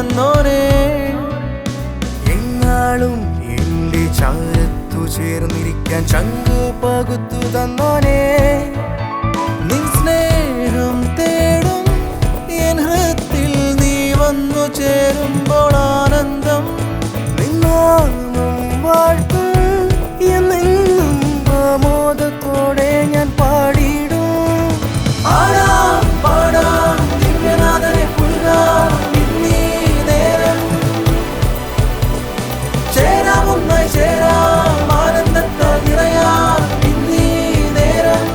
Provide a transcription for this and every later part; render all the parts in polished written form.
തന്നോനെ എന്നാളും എന്റെ ചാരത്തു ചേർന്നിരിക്കാൻ ചങ്കു പകുത്തു തന്നോനെ നിൻ സ്നേഹം തേടും എൻ ഹൃത്തിൽ നീ വന്നു ചേരുമ്പോൾ ആനന്ദം നിന്നാമം വാഴ്ത്തും എന്നെന്നും ആമോദത്തോടെ ഞാൻ പാടിയിടും ആടാം പാടാം ദിവ്യനാഥനെ പുൽകാം ഇന്നീ നേരം ചേരാം ഒന്നായി ചേരാം ആനന്ദത്താൽ നിറയാം ഇന്നീ നേരം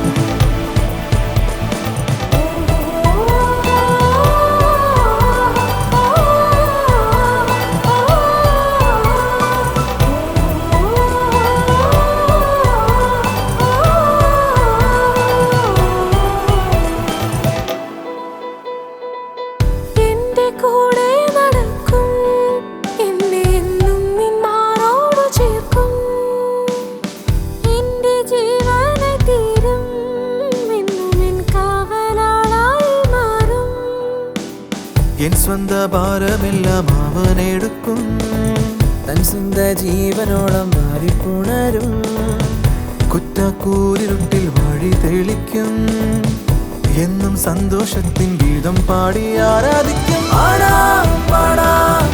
കൂടെ നടക്കും എന്നെ എന്നും നിൻ മാറോട് ചേർക്കും എന്റെ ജീവനെ തീരും എന്നും എൻ കാവലാളായി മാറും എൻ സ്വന്ത ഭാരമെല്ലാം അവനെടുക്കും തൻ സ്വന്ത ജീവനോളം മാറിപ്പുണരും കുറ്റക്കൂരിരുട്ടിൽ വഴി തെളിക്കും എന്നും സന്തോഷത്തിൻ ഗീതം പാടി ആരാധിക്കും ആടാം പാടാം